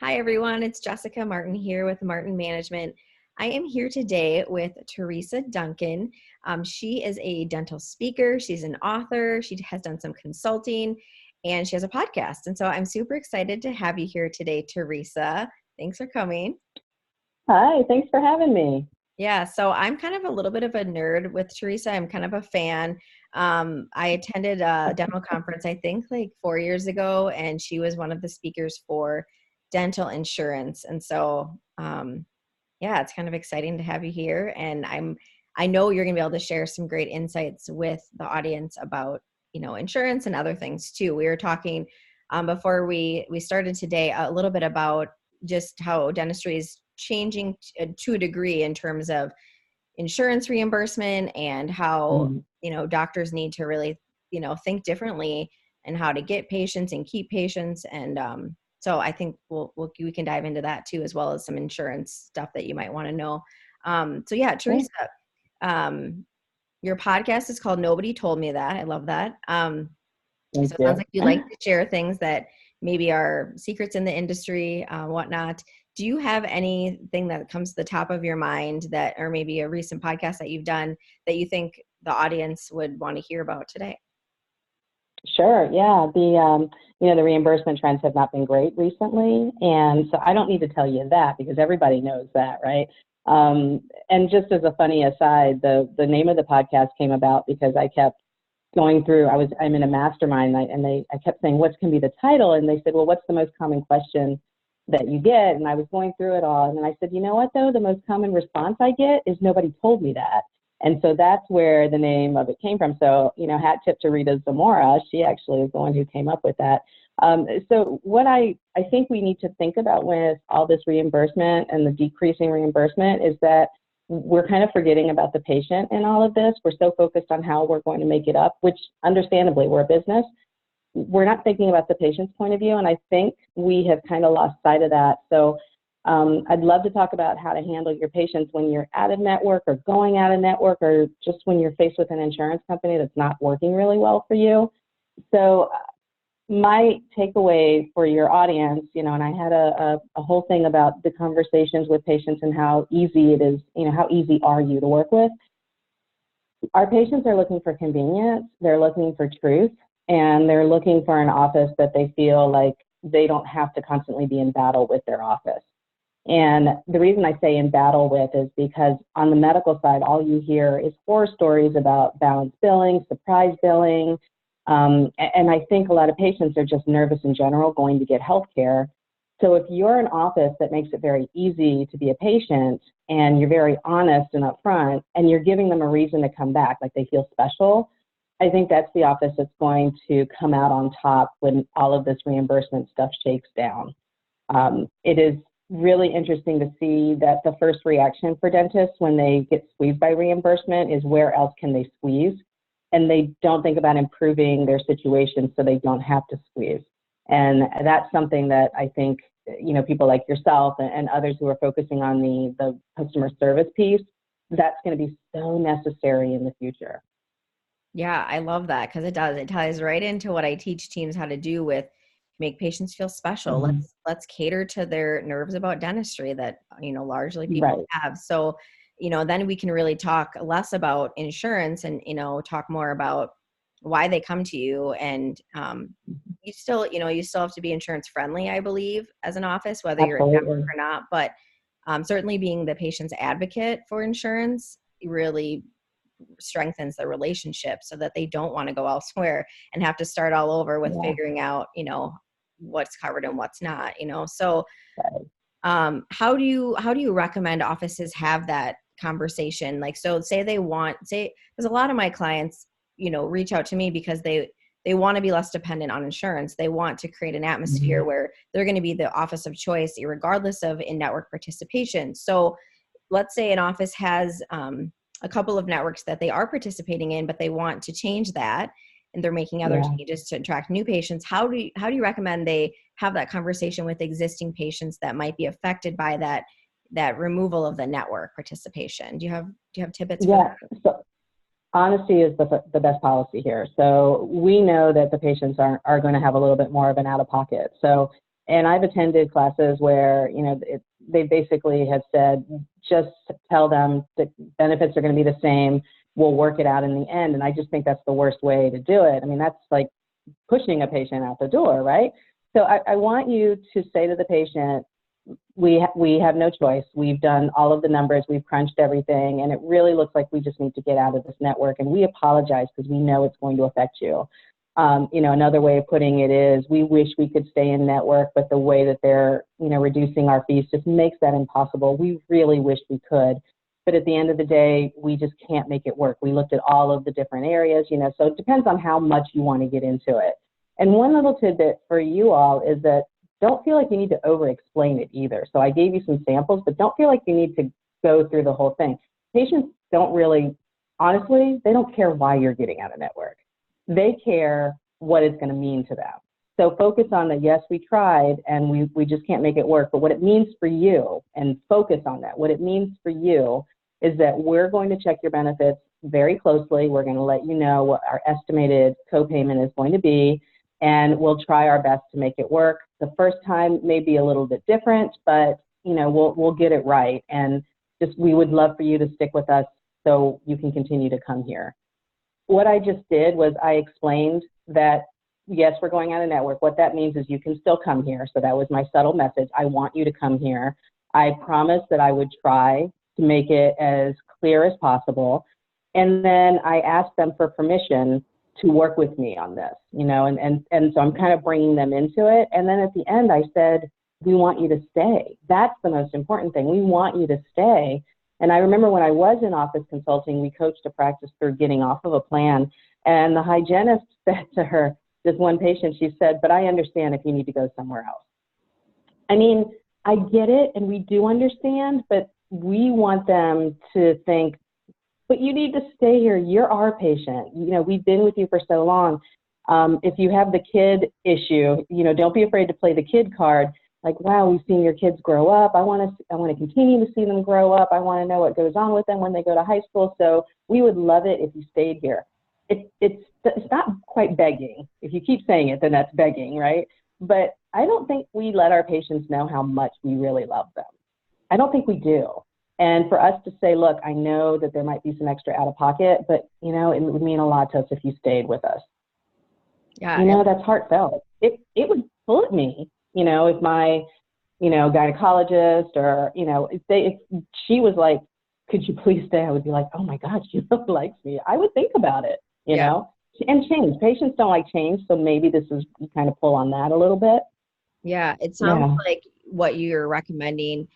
Hi, everyone. It's Jessica Martin here with Martin Management. I am here today with Teresa Duncan. She is a dental speaker. She's an author. She has done some consulting, and she has a podcast. And so I'm super excited to have you here today, Teresa. Thanks for coming. Hi, thanks for having me. Yeah, so I'm kind of a little bit of a nerd with Teresa. I'm kind of a fan. I attended a dental conference, I think like 4 years ago, and she was one of the speakers for dental insurance. And so, yeah, it's kind of exciting to have you here. And I know you're going to be able to share some great insights with the audience about, insurance and other things too. We were talking before we started today a little bit about just how dentistry is changing to a degree in terms of insurance reimbursement and how, doctors need to really, think differently and how to get patients and keep patients. And so I think we can dive into that too, as well as some insurance stuff that you might want to know. So yeah, Teresa, your podcast is called Nobody Told Me That. I love that. So it sounds like you like to share things that maybe are secrets in the industry, whatnot. Do you have anything that comes to the top of your mind that, or maybe a recent podcast that you've done that you think the audience would want to hear about today? Sure. Yeah. The reimbursement trends have not been great recently. And so I don't need to tell you that because everybody knows that, right? And just as a funny aside, the name of the podcast came about because I kept going through, I'm in a mastermind and I kept saying, what's going to be the title? And they said, well, what's the most common question that you get? And I was going through it all. And then I said, you know what, though? The most common response I get is nobody told me that. And so that's where the name of it came from. So, hat tip to Rita Zamora. She actually is the one who came up with that. So what I think we need to think about with all this reimbursement and the decreasing reimbursement is that we're kind of forgetting about the patient in all of this. We're so focused on how we're going to make it up, which understandably, we're a business. We're not thinking about the patient's point of view. And I think we have kind of lost sight of that. So I'd love to talk about how to handle your patients when you're out of network or going out of network, or just when you're faced with an insurance company that's not working really well for you. So my takeaway for your audience, and I had a whole thing about the conversations with patients and how easy it is, how easy are you to work with? Our patients are looking for convenience, they're looking for truth, and they're looking for an office that they feel like they don't have to constantly be in battle with their office. And the reason I say in battle with is because on the medical side, all you hear is horror stories about balance billing, surprise billing. And I think a lot of patients are just nervous in general going to get health care. So if you're an office that makes it very easy to be a patient and you're very honest and upfront and you're giving them a reason to come back, like they feel special, I think that's the office that's going to come out on top when all of this reimbursement stuff shakes down. It is really interesting to see that the first reaction for dentists when they get squeezed by reimbursement is where else can they squeeze? And they don't think about improving their situation so they don't have to squeeze. And that's something that I think, people like yourself and others who are focusing on the customer service piece, that's going to be so necessary in the future. Yeah, I love that because it does. It ties right into what I teach teams how to do with make patients feel special. Mm-hmm. Let's cater to their nerves about dentistry that, largely people have. So, then we can really talk less about insurance and, talk more about why they come to you. And you still have to be insurance friendly, I believe, as an office, whether you're a network or not. But certainly being the patient's advocate for insurance really strengthens the relationship so that they don't want to go elsewhere and have to start all over with figuring out, what's covered and what's not, So how do you recommend offices have that conversation? Like, so say because a lot of my clients, reach out to me because they want to be less dependent on insurance. They want to create an atmosphere where they're going to be the office of choice, regardless of in-network participation. So let's say an office has a couple of networks that they are participating in, but they want to change that and they're making other changes to attract new patients. How do you recommend they have that conversation with existing patients that might be affected by that removal of the network participation? Do you have tidbits for that? So honesty is the best policy here. So we know that the patients are going to have a little bit more of an out-of-pocket. So And I've attended classes where, they basically have said, just tell them that benefits are going to be the same. We'll work it out in the end. And I just think that's the worst way to do it. I mean, that's like pushing a patient out the door, right? So I want you to say to the patient, we have no choice. We've done all of the numbers. We've crunched everything. And it really looks like we just need to get out of this network. And we apologize because we know it's going to affect you. Another way of putting it is we wish we could stay in network, but the way that they're, reducing our fees just makes that impossible. We really wish we could. But at the end of the day, we just can't make it work. We looked at all of the different areas, so it depends on how much you want to get into it. And one little tidbit for you all is that don't feel like you need to over-explain it either. So I gave you some samples, but don't feel like you need to go through the whole thing. Patients don't really, honestly, they don't care why you're getting out of network. They care what it's going to mean to them. So focus on that, yes, we tried and we just can't make it work, but what it means for you, and focus on that. What it means for you is that we're going to check your benefits very closely. We're going to let you know what our estimated copayment is going to be, and we'll try our best to make it work. The first time may be a little bit different, but we'll get it right. And we would love for you to stick with us so you can continue to come here. What I just did was I explained that, yes, we're going on a network. What that means is you can still come here. So that was my subtle message. I want you to come here. I promised that I would try to make it as clear as possible. And then I asked them for permission to work with me on this, and so I'm kind of bringing them into it. And then at the end, I said, we want you to stay. That's the most important thing. We want you to stay. And I remember when I was in office consulting, we coached a practice through getting off of a plan. And the hygienist said to her, this one patient, she said, but I understand if you need to go somewhere else. I mean, I get it, and we do understand, but we want them to think, but you need to stay here. You're our patient. We've been with you for so long. If you have the kid issue, don't be afraid to play the kid card. Like, wow, we've seen your kids grow up. I want to continue to see them grow up. I want to know what goes on with them when they go to high school. So we would love it if you stayed here. It's not quite begging. If you keep saying it, then that's begging, right? But I don't think we let our patients know how much we really love them. I don't think we do. And for us to say, look, I know that there might be some extra out of pocket, but it would mean a lot to us if you stayed with us. Yeah. That's heartfelt. It would bullet me, if my, gynecologist or, if she was like, could you please stay? I would be like, oh my God, she really likes me. I would think about it, and change. Patients don't like change. So maybe this is, you kind of pull on that a little bit. Yeah. It sounds like what you're recommending,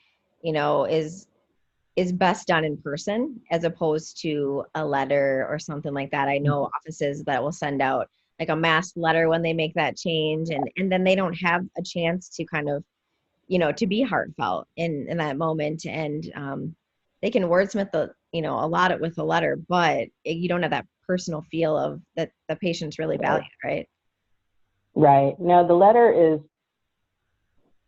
is best done in person as opposed to a letter or something like that. I know offices that will send out like a mass letter when they make that change, and then they don't have a chance to kind of, to be heartfelt in that moment. And they can wordsmith a lot with a letter, but you don't have that personal feel of that the patient's really valued, right? Right. No, the letter is,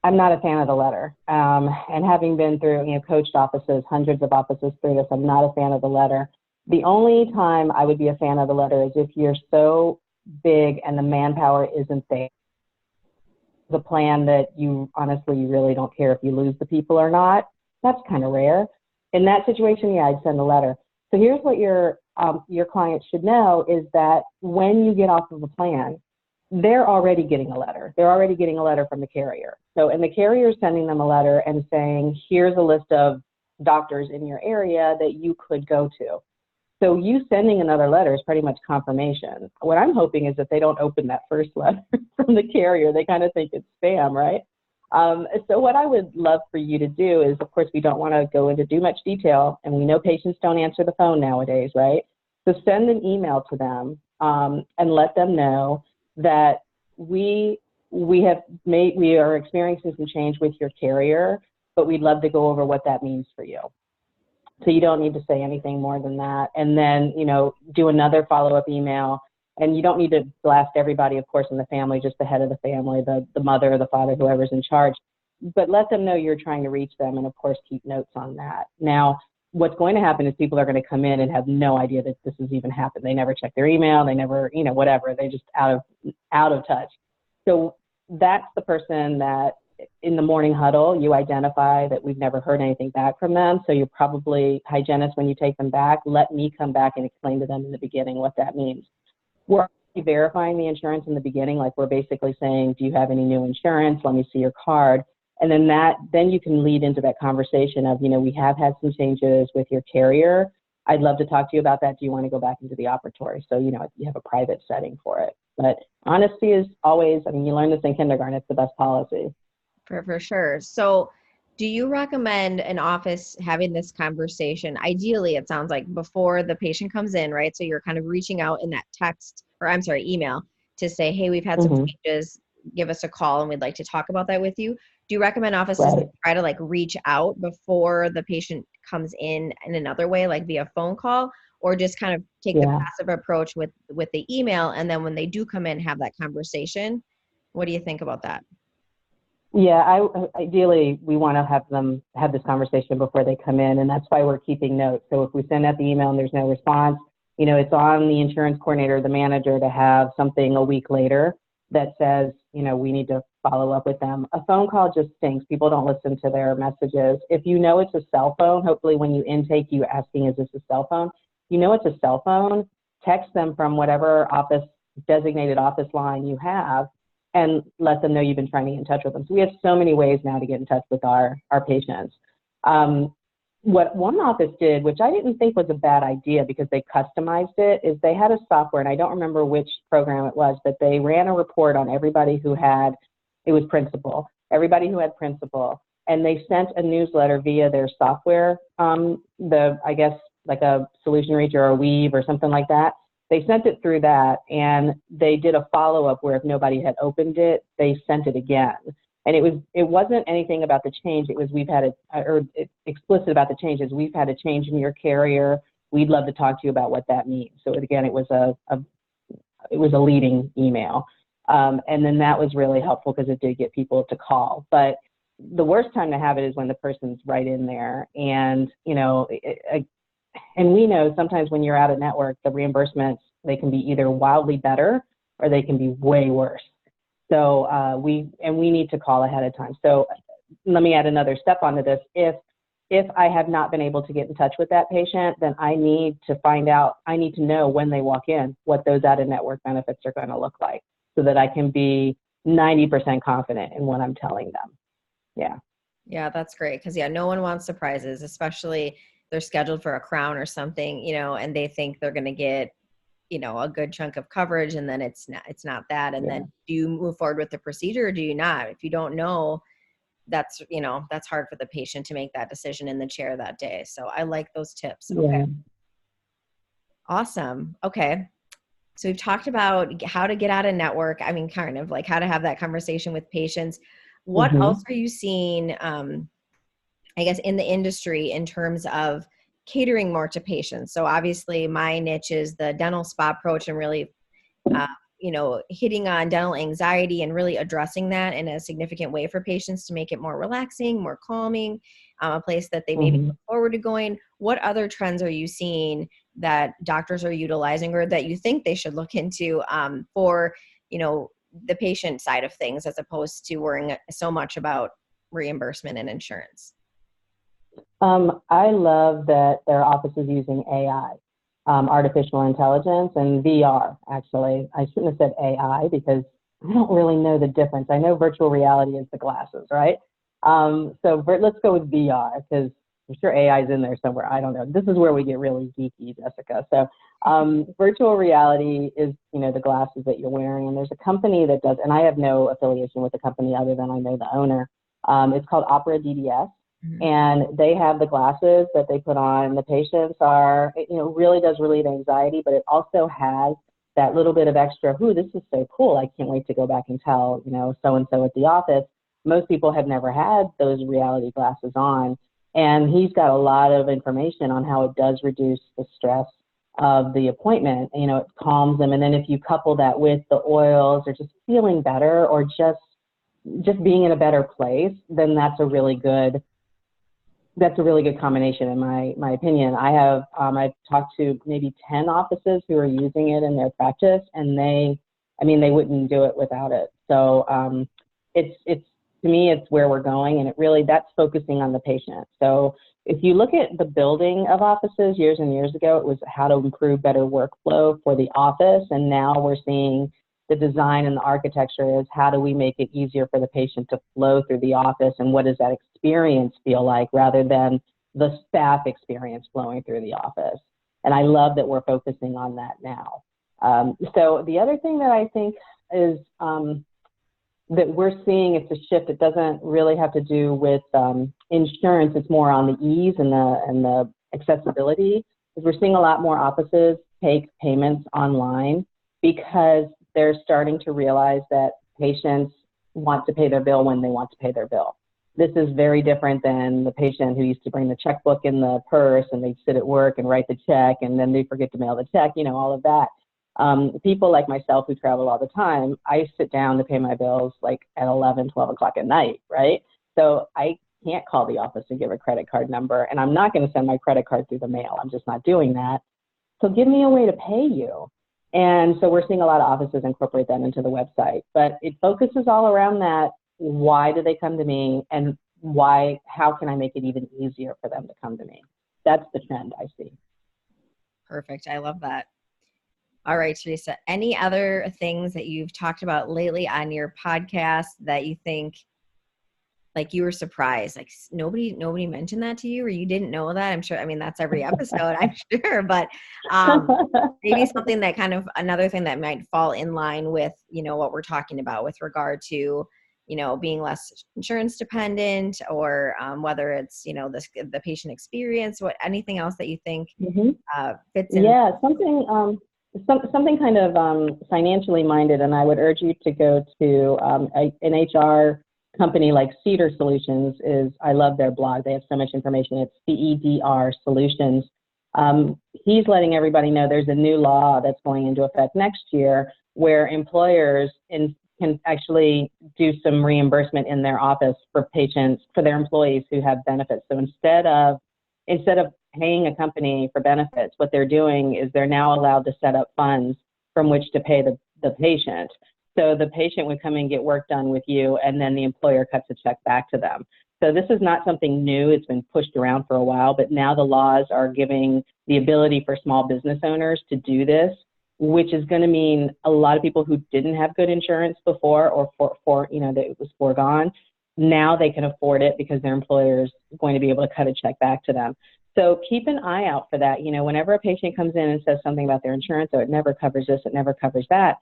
I'm not a fan of the letter. And having been through, coached offices, hundreds of offices through this, I'm not a fan of the letter. The only time I would be a fan of the letter is if you're so big and the manpower isn't there. The plan that you really don't care if you lose the people or not. That's kind of rare. In that situation, yeah, I'd send a letter. So here's what your client should know is that when you get off of a plan, they're already getting a letter. They're already getting a letter from the carrier. So, and the carrier is sending them a letter and saying, here's a list of doctors in your area that you could go to. So you sending another letter is pretty much confirmation. What I'm hoping is that they don't open that first letter from the carrier. They kind of think it's spam, right? So what I would love for you to do is, of course, we don't want to go into too much detail, and we know patients don't answer the phone nowadays, right? So send an email to them and let them know that we are experiencing some change with your carrier, but we'd love to go over what that means for you. So you don't need to say anything more than that. And then, do another follow-up email. And you don't need to blast everybody, of course, in the family, just the head of the family, the mother or the father, whoever's in charge. But let them know you're trying to reach them, and of course, keep notes on that. Now, what's going to happen is people are going to come in and have no idea that this has even happened. They never check their email. They never, whatever. They're just out of touch. So that's the person that in the morning huddle, you identify that we've never heard anything back from them. So you're probably hygienist when you take them back. Let me come back and explain to them in the beginning what that means. We're verifying the insurance in the beginning. Like we're basically saying, do you have any new insurance? Let me see your card. And then you can lead into that conversation of, we have had some changes with your carrier. I'd love to talk to you about that. Do you want to go back into the operatory? So, you have a private setting for it. But honesty is always, you learn this in kindergarten. It's the best policy. For sure. So do you recommend an office having this conversation? Ideally, it sounds like before the patient comes in, right? So you're kind of reaching out in that email to say, hey, we've had some changes, give us a call and we'd like to talk about that with you. Do you recommend offices try to reach out before the patient comes in another way, like via phone call, or just kind of take the passive approach with the email, and then when they do come in, have that conversation? What do you think about that? Yeah, ideally, we want to have them have this conversation before they come in, and that's why we're keeping notes. So if we send out the email and there's no response, it's on the insurance coordinator, the manager, to have something a week later that says, we need to follow up with them. A phone call just stinks. People don't listen to their messages. If it's a cell phone, hopefully when you intake, you asking, is this a cell phone? It's a cell phone, text them from whatever designated office line you have, and let them know you've been trying to get in touch with them. So we have so many ways now to get in touch with our patients. What one office did, which I didn't think was a bad idea because they customized it, is they had a software, and I don't remember which program it was, but they ran a report on everybody who had, it was principal, everybody who had principal, and they sent a newsletter via their software, I guess like a Solution Reach or a Weave or something like that. They sent it through that, and they did a follow-up where if nobody had opened it, they sent it again. And it wasn't anything about the change. It was explicit about the changes. We've had a change in your carrier. We'd love to talk to you about what that means. So again, it was a leading email, and then that was really helpful because it did get people to call. But the worst time to have it is when the person's right in there, and and we know sometimes when you're out of network, the reimbursements, they can be either wildly better or they can be way worse. So we need to call ahead of time. So let me add another step onto this. If I have not been able to get in touch with that patient, then I need to know when they walk in what those out-of-network benefits are going to look like so that I can be 90% confident in what I'm telling them. Yeah. Yeah, that's great. Because no one wants surprises, especially they're scheduled for a crown or something, and they think they're going to get, a good chunk of coverage, and then it's not that. And then do you move forward with the procedure or do you not? If you don't know, that's hard for the patient to make that decision in the chair that day. So I like those tips. Okay. Yeah. Awesome. Okay. So we've talked about how to get out of network. Kind of like how to have that conversation with patients. What else are you seeing, I guess, in the industry in terms of catering more to patients? So obviously my niche is the dental spa approach and really, hitting on dental anxiety and really addressing that in a significant way for patients to make it more relaxing, more calming, a place that they maybe look forward to going. What other trends are you seeing that doctors are utilizing or that you think they should look into for, the patient side of things as opposed to worrying so much about reimbursement and insurance? I love that their office is using AI, artificial intelligence, and VR, actually. I shouldn't have said AI because I don't really know the difference. I know virtual reality is the glasses, right? So let's go with VR because I'm sure AI is in there somewhere. I don't know. This is where we get really geeky, Jessica. So virtual reality is, the glasses that you're wearing. And there's a company that does, and I have no affiliation with the company other than I know the owner. It's called Opera DDS. And they have the glasses that they put on. The patients really does relieve anxiety, but it also has that little bit of extra, this is so cool. I can't wait to go back and tell, so-and-so at the office. Most people have never had those reality glasses on. And he's got a lot of information on how it does reduce the stress of the appointment. It calms them. And then if you couple that with the oils or just feeling better or just being in a better place, then that's a really good combination in my opinion. I've talked to maybe 10 offices who are using it in their practice, and they wouldn't do it without it. So to me, it's where we're going, and that's focusing on the patient. So if you look at the building of offices years and years ago, it was how to improve better workflow for the office. And now we're seeing the design and the architecture is how do we make it easier for the patient to flow through the office, and what does that experience feel like rather than the staff experience flowing through the office. And I love that we're focusing on that now. So the other thing that I think is that we're seeing, it's a shift. It doesn't really have to do with insurance. It's more on the ease and the accessibility. Because we're seeing a lot more offices take payments online because they're starting to realize that patients want to pay their bill when they want to pay their bill. This is very different than the patient who used to bring the checkbook in the purse and they'd sit at work and write the check and then they forget to mail the check, all of that. People like myself who travel all the time, I sit down to pay my bills like at 11, 12 o'clock at night, right? So I can't call the office and give a credit card number, and I'm not going to send my credit card through the mail. I'm just not doing that. So give me a way to pay you. And so we're seeing a lot of offices incorporate that into the website, but it focuses all around that. Why do they come to me, and how can I make it even easier for them to come to me? That's the trend I see. Perfect. I love that. All right, Teresa, any other things that you've talked about lately on your podcast that you think, like, you were surprised, like nobody mentioned that to you, or you didn't know that? I'm sure, I mean, that's every episode, I'm sure, but maybe something that another thing that might fall in line with, what we're talking about with regard to, being less insurance dependent, or whether it's, the patient experience, anything else that you think fits in. Yeah, something kind of financially minded, and I would urge you to go to an HR company like Cedar Solutions. I love their blog. They have so much information. It's CEDR Solutions. He's letting everybody know there's a new law that's going into effect next year where employers can actually do some reimbursement in their office for their employees who have benefits. So instead of paying a company for benefits, what they're doing is they're now allowed to set up funds from which to pay the patient. So the patient would come and get work done with you, and then the employer cuts a check back to them. So this is not something new. It's been pushed around for a while, but now the laws are giving the ability for small business owners to do this, which is going to mean a lot of people who didn't have good insurance before, or that it was foregone, now they can afford it because their employer is going to be able to cut a check back to them. So keep an eye out for that. Whenever a patient comes in and says something about their insurance, or it never covers this, it never covers that,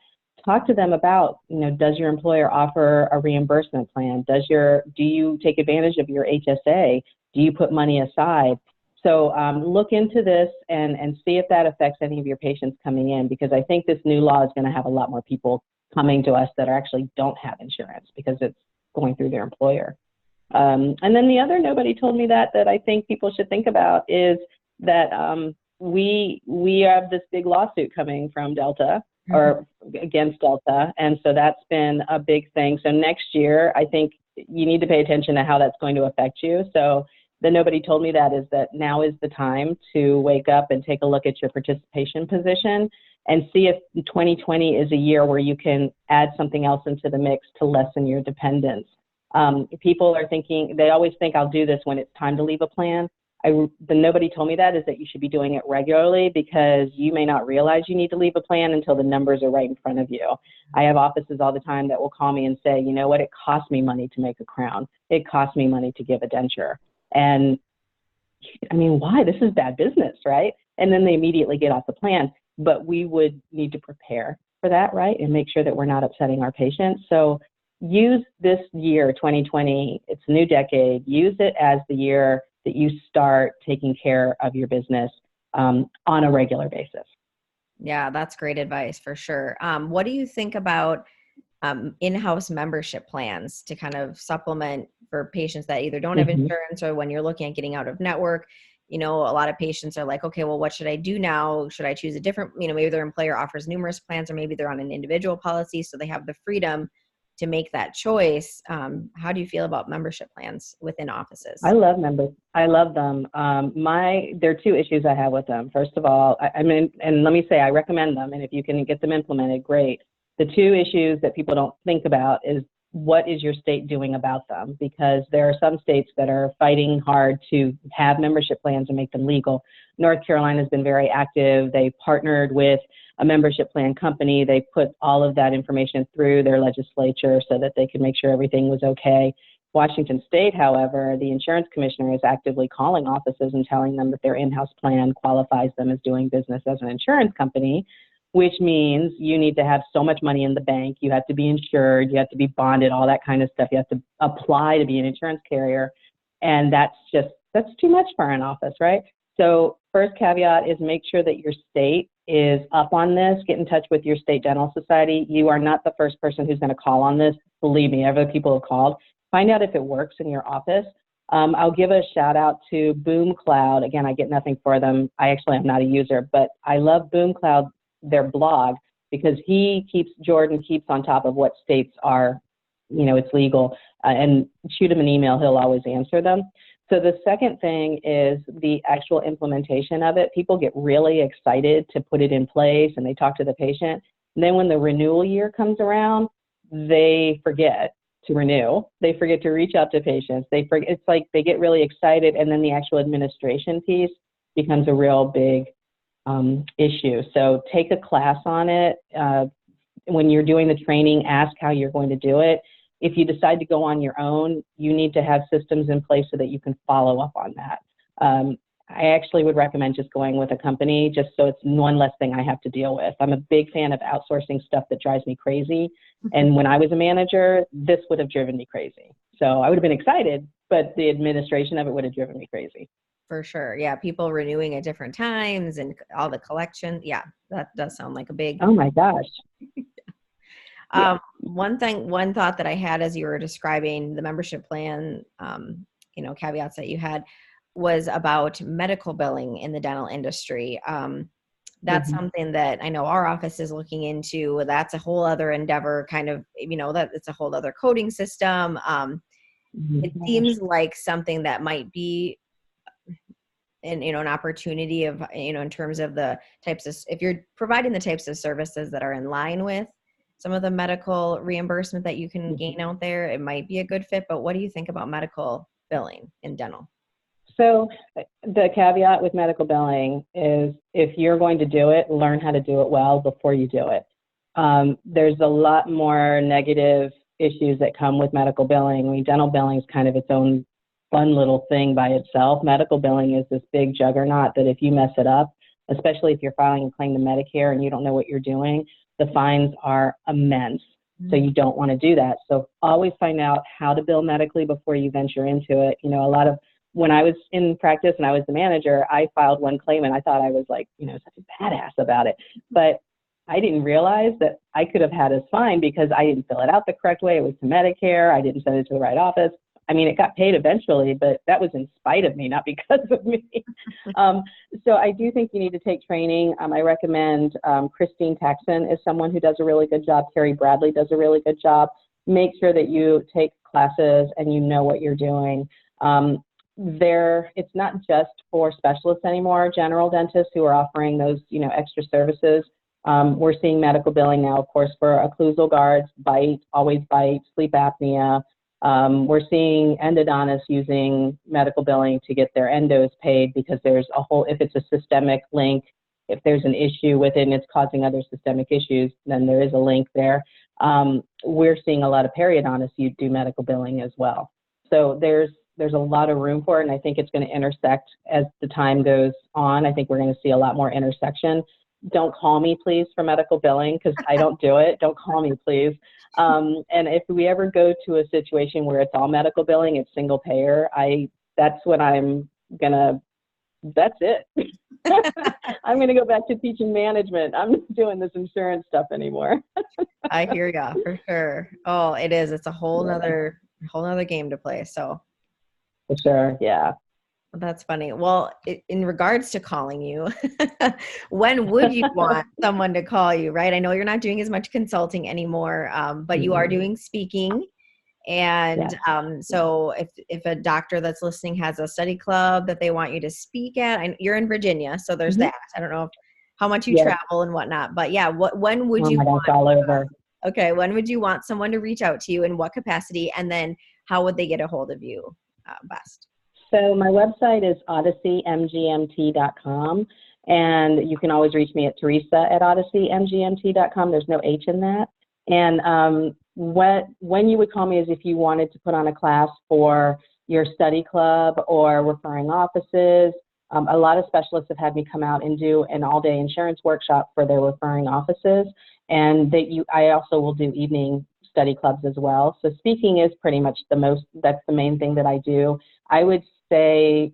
talk to them about, does your employer offer a reimbursement plan? Do you take advantage of your HSA? Do you put money aside? So look into this and see if that affects any of your patients coming in, because I think this new law is going to have a lot more people coming to us that actually don't have insurance because it's going through their employer. And then the other nobody told me that I think people should think about is that we have this big lawsuit coming from Delta, or against Delta, and so that's been a big thing. So next year, I think you need to pay attention to how that's going to affect you. So the nobody told me that is that now is the time to wake up and take a look at your participation position and see if 2020 is a year where you can add something else into the mix to lessen your dependence. People are thinking, they always think I'll do this when it's time to leave a plan. The nobody told me that is that you should be doing it regularly, because you may not realize you need to leave a plan until the numbers are right in front of you. I have offices all the time that will call me and say, you know what, it cost me money to make a crown. It cost me money to give a denture. And I mean, why? This is bad business, right? And then they immediately get off the plan. But we would need to prepare for that, right? And make sure that we're not upsetting our patients. So use this year, 2020, it's a new decade, use it as the year that you start taking care of your business on a regular basis. Yeah, that's great advice for sure. What do you think about in-house membership plans to kind of supplement for patients that either don't have insurance, or when you're looking at getting out of network? A lot of patients are like, okay, well, what should I do now? Should I choose a different, maybe their employer offers numerous plans, or maybe they're on an individual policy, so they have the freedom to make that choice. How do you feel about membership plans within offices? I love members. I love them. There are two issues I have with them. First of all, and let me say, I recommend them. And if you can get them implemented, great. The two issues that people don't think about is what is your state doing about them? Because there are some states that are fighting hard to have membership plans and make them legal. North Carolina has been very active. They partnered with a membership plan company. They put all of that information through their legislature so that they could make sure everything was okay. Washington State, however, the insurance commissioner is actively calling offices and telling them that their in-house plan qualifies them as doing business as an insurance company, which means you need to have so much money in the bank, you have to be insured, you have to be bonded, all that kind of stuff. You have to apply to be an insurance carrier. And that's too much for an office, right? So first caveat is make sure that your state is up on this. Get in touch with your state dental society. You are not the first person who's going to call on this. Believe me, other people have called. Find out if it works in your office. I'll give a shout out to Boom Cloud. Again, I get nothing for them. I actually am not a user, but I love Boom Cloud, their blog, because Jordan keeps on top of what states are, it's legal, and shoot him an email, he'll always answer them. So the second thing is the actual implementation of it. People get really excited to put it in place and they talk to the patient. And then when the renewal year comes around, they forget to renew. They forget to reach out to patients. It's like they get really excited, and then the actual administration piece becomes a real big issue. So take a class on it. When you're doing the training, ask how you're going to do it. If you decide to go on your own, you need to have systems in place so that you can follow up on that. I actually would recommend just going with a company just so it's one less thing I have to deal with. I'm a big fan of outsourcing stuff that drives me crazy. And when I was a manager, this would have driven me crazy. So I would have been excited, but the administration of it would have driven me crazy. For sure. Yeah. People renewing at different times and all the collection. Yeah. That does sound like a big. Oh my gosh. One thought that I had as you were describing the membership plan, caveats that you had, was about medical billing in the dental industry. That's something that I know our office is looking into. That's a whole other endeavor, kind of, that it's a whole other coding system. It seems like something that might be an opportunity of, in terms of the types of, if you're providing the types of services that are in line with some of the medical reimbursement that you can gain out there, it might be a good fit. But what do you think about medical billing in dental? So the caveat with medical billing is if you're going to do it, learn how to do it well before you do it. There's a lot more negative issues that come with medical billing. I mean, dental billing is kind of its own fun little thing by itself. Medical billing is this big juggernaut that if you mess it up, especially if you're filing a claim to Medicare and you don't know what you're doing, the fines are immense. So you don't want to do that. So always find out how to bill medically before you venture into it. When I was in practice and I was the manager, I filed one claim and I thought I was like, such a badass about it. But I didn't realize that I could have had a fine because I didn't fill it out the correct way. It was to Medicare. I didn't send it to the right office. I mean, it got paid eventually, but that was in spite of me, not because of me. So I do think you need to take training. I recommend Christine Taxon is someone who does a really good job. Terry Bradley does a really good job. Make sure that you take classes and you know what you're doing. It's not just for specialists anymore, general dentists who are offering those, extra services. We're seeing medical billing now, of course, for occlusal guards, always bite, sleep apnea. We're seeing endodontists using medical billing to get their endos paid because there's if it's a systemic link, if there's an issue with it and it's causing other systemic issues, then there is a link there. We're seeing a lot of periodontists do medical billing as well. So there's a lot of room for it, and I think it's going to intersect as the time goes on. I think we're going to see a lot more intersection. Don't call me, please, for medical billing because I don't do it. Don't call me, please. And if we ever go to a situation where it's all medical billing, it's single payer, that's when that's it. I'm going to go back to teaching management. I'm not doing this insurance stuff anymore. I hear ya, for sure. Oh, it is. It's a whole nother game to play. So. For sure. Yeah. That's funny. Well, in regards to calling you, when would you want someone to call you, right? I know you're not doing as much consulting anymore, but you are doing speaking. And so if a doctor that's listening has a study club that they want you to speak at, you're in Virginia, so there's that. I don't know how much you travel and whatnot, but yeah, when would you want all over. Okay. When would you want someone to reach out to you, in what capacity? And then how would they get a hold of you best? So my website is odysseymgmt.com, and you can always reach me at teresa@odysseymgmt.com. There's no H in that. And when you would call me is if you wanted to put on a class for your study club or referring offices. A lot of specialists have had me come out and do an all-day insurance workshop for their referring offices, and I also will do evening study clubs as well. So speaking is pretty much that's the main thing that I do. I would say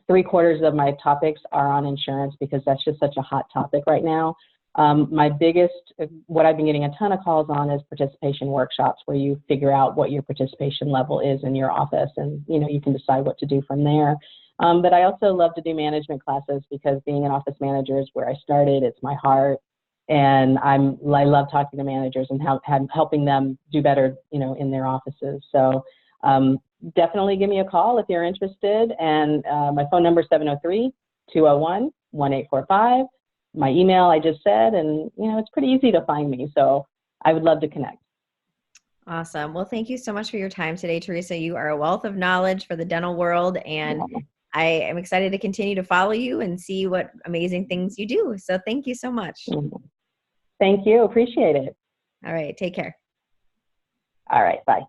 3/4 of my topics are on insurance because that's just such a hot topic right now. What I've been getting a ton of calls on is participation workshops, where you figure out what your participation level is in your office, and you can decide what to do from there. But I also love to do management classes because being an office manager is where I started. It's my heart, and I love talking to managers and helping them do better, in their offices. So definitely give me a call if you're interested. And my phone number is 703-201-1845. My email I just said, and it's pretty easy to find me. So I would love to connect. Awesome. Well, thank you so much for your time today, Teresa. You are a wealth of knowledge for the dental world, and I am excited to continue to follow you and see what amazing things you do. So thank you so much. Thank you. Appreciate it. All right. Take care. All right. Bye.